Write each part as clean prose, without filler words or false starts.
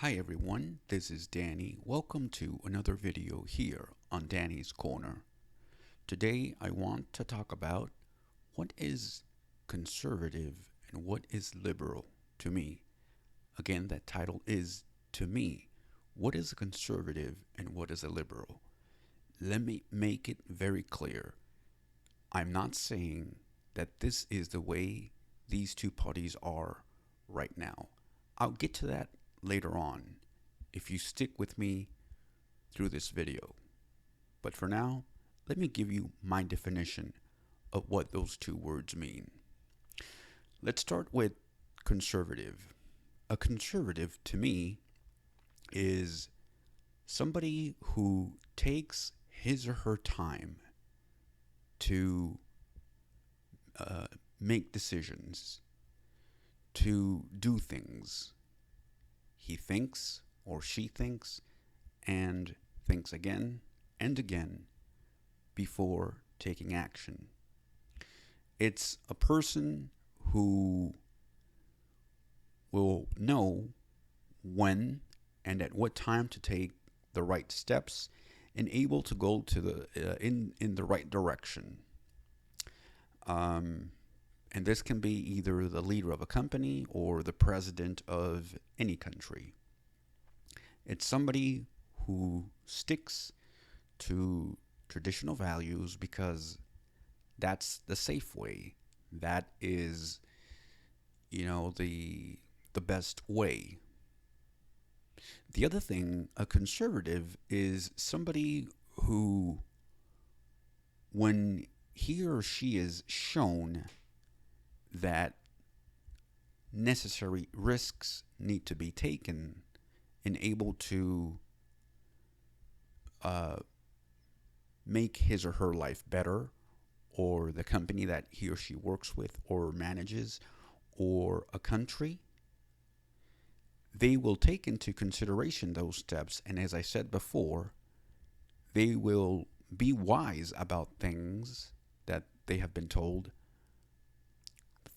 Hi everyone, this is Danny. Welcome to another video here on Danny's Corner. Today I want to talk about what is conservative and what is liberal to me. Again, that title is to me. What is a conservative and what is a liberal? Let me make it very clear. I'm not saying that this is the way these two parties are right now. I'll get to that later on if you stick with me through this video. But for now, let me give you my definition of what those two words mean. Let's start with conservative. A conservative to me is somebody who takes his or her time to make decisions, to do things. He thinks or she thinks and thinks again and again before taking action. It's a person who will know when and at what time to take the right steps and able to go to the in the right direction. And this can be either the leader of a company or the president of any country. It's somebody who sticks to traditional values because that's the safe way. That is, the best way. The other thing, a conservative is somebody who, when he or she is shown that necessary risks need to be taken and able to make his or her life better, or the company that he or she works with or manages, or a country, they will take into consideration those steps. And as I said before, they will be wise about things that they have been told,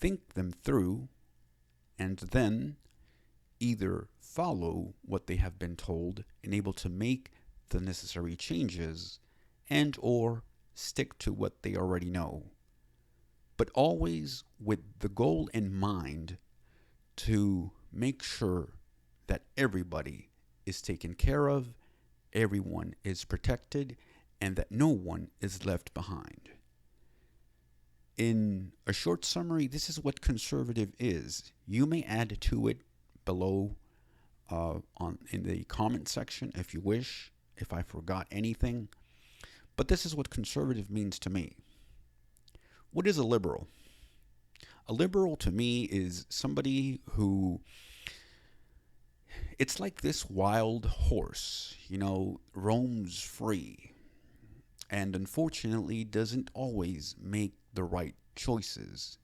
think them through, and then either follow what they have been told and able to make the necessary changes and or stick to what they already know, but always with the goal in mind to make sure that everybody is taken care of, everyone is protected, and that no one is left behind. In a short summary, this is what conservative is. You may add to it below in the comment section if you wish, if I forgot anything. But this is what conservative means to me. What is a liberal? A liberal to me is somebody who, it's like this wild horse, roams free and unfortunately doesn't always make the right choices.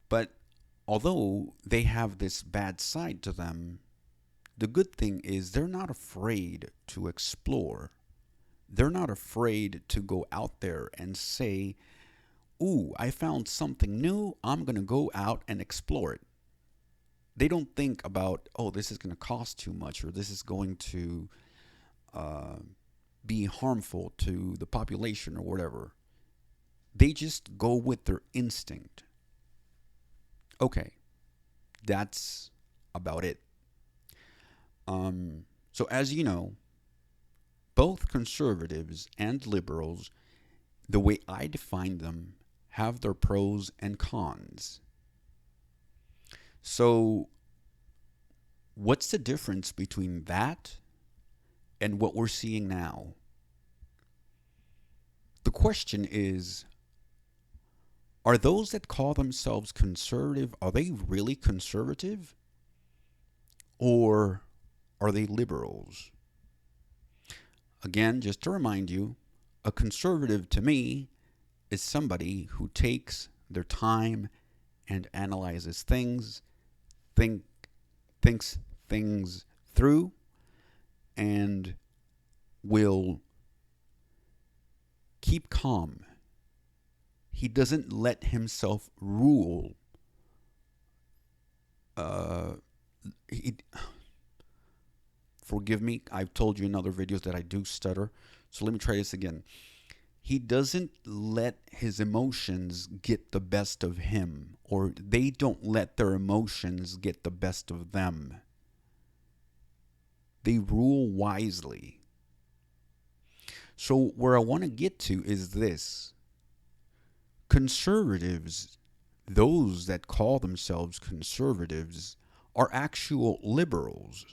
But although they have this bad side to them, the good thing is they're not afraid to explore. They're not afraid to go out there and say, ooh, I found something new. I'm going to go out and explore it. They don't think about, oh, this is going to cost too much or this is going to be harmful to the population or whatever. They just go with their instinct. Okay, that's about it. So as you know, both conservatives and liberals, the way I define them, have their pros and cons. So what's the difference between that and what we're seeing now? The question is, are those that call themselves conservative, are they really conservative? Or are they liberals? Again, just to remind you, a conservative to me is somebody who takes their time and analyzes things, thinks things through, and will keep calm. He doesn't let himself rule. He Forgive me. I've told you in other videos that I do stutter. So let me try this again. He doesn't let his emotions get the best of him, or they don't let their emotions get the best of them. They rule wisely. So where I want to get to is this. Conservatives, those that call themselves conservatives, are actual liberals,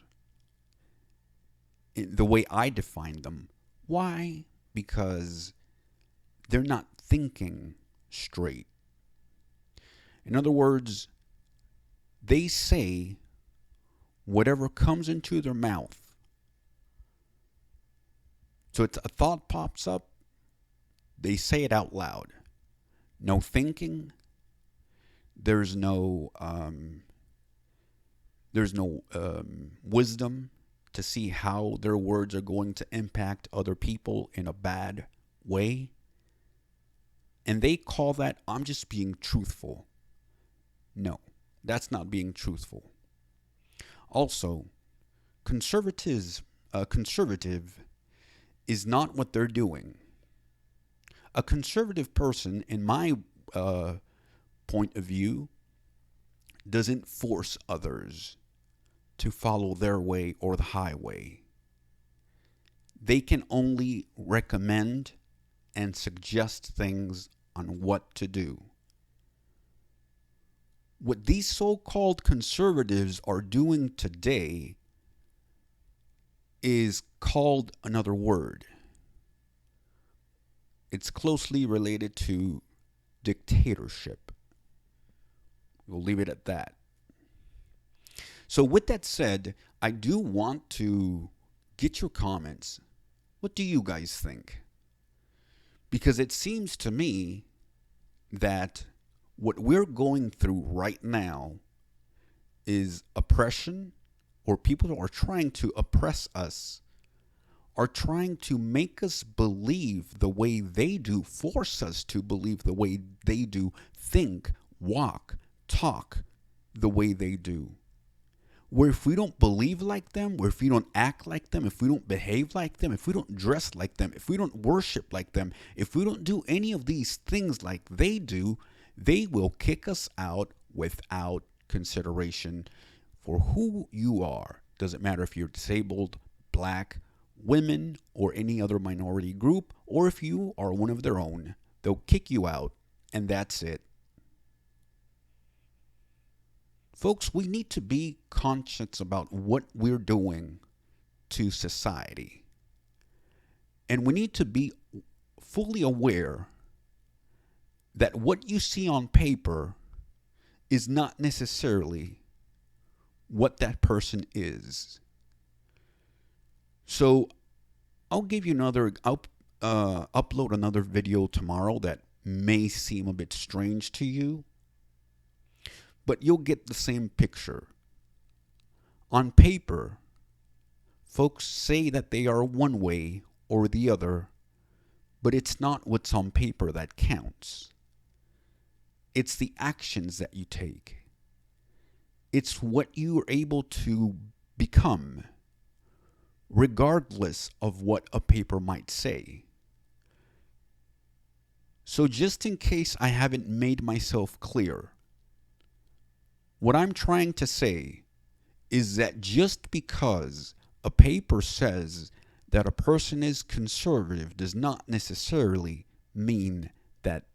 in the way I define them. Why? Because they're not thinking straight. In other words, they say whatever comes into their mouth. So it's a thought pops up, they say it out loud. No thinking. There's no wisdom to see how their words are going to impact other people in a bad way. And they call that, I'm just being truthful. No, that's not being truthful. Also, conservative is not what they're doing. A conservative person, in my point of view, doesn't force others to follow their way or the highway. They can only recommend and suggest things on what to do. What these so-called conservatives are doing today is called another word. It's closely related to dictatorship. We'll leave it at that. So with that said, I do want to get your comments. What do you guys think? Because it seems to me that what we're going through right now is oppression, or people who are trying to oppress us, are trying to make us believe the way they do, force us to believe the way they do, think, walk, talk the way they do. Where if we don't believe like them, where if we don't act like them, if we don't behave like them, if we don't dress like them, if we don't worship like them, if we don't do any of these things like they do, they will kick us out without consideration for who you are. Doesn't matter if you're disabled, black, women, or any other minority group, or if you are one of their own. They'll kick you out, and that's it. Folks, we need to be conscious about what we're doing to society. And we need to be fully aware that what you see on paper is not necessarily what that person is. So I'll give you upload another video tomorrow that may seem a bit strange to you, but you'll get the same picture. On paper, folks say that they are one way or the other, but it's not what's on paper that counts. It's the actions that you take. It's what you are able to become, regardless of what a paper might say. So just in case I haven't made myself clear, what I'm trying to say is that just because a paper says that a person is conservative does not necessarily mean that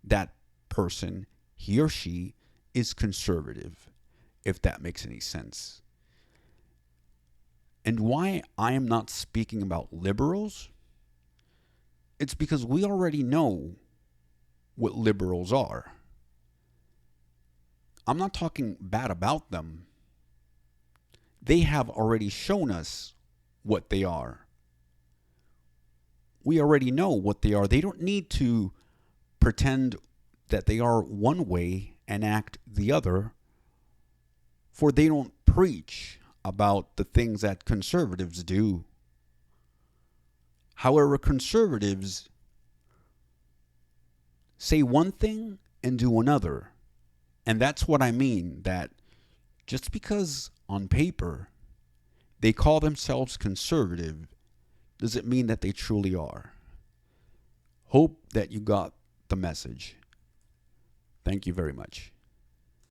that person, he or she, is conservative, if that makes any sense. And why I am not speaking about liberals, it's because we already know what liberals are. I'm not talking bad about them. They have already shown us what they are. We already know what they are. They don't need to pretend that they are one way and act the other, for they don't preach about the things that conservatives do. However, conservatives say one thing and do another. And that's what I mean, that just because on paper they call themselves conservative doesn't mean that they truly are. Hope that you got the message. Thank you very much.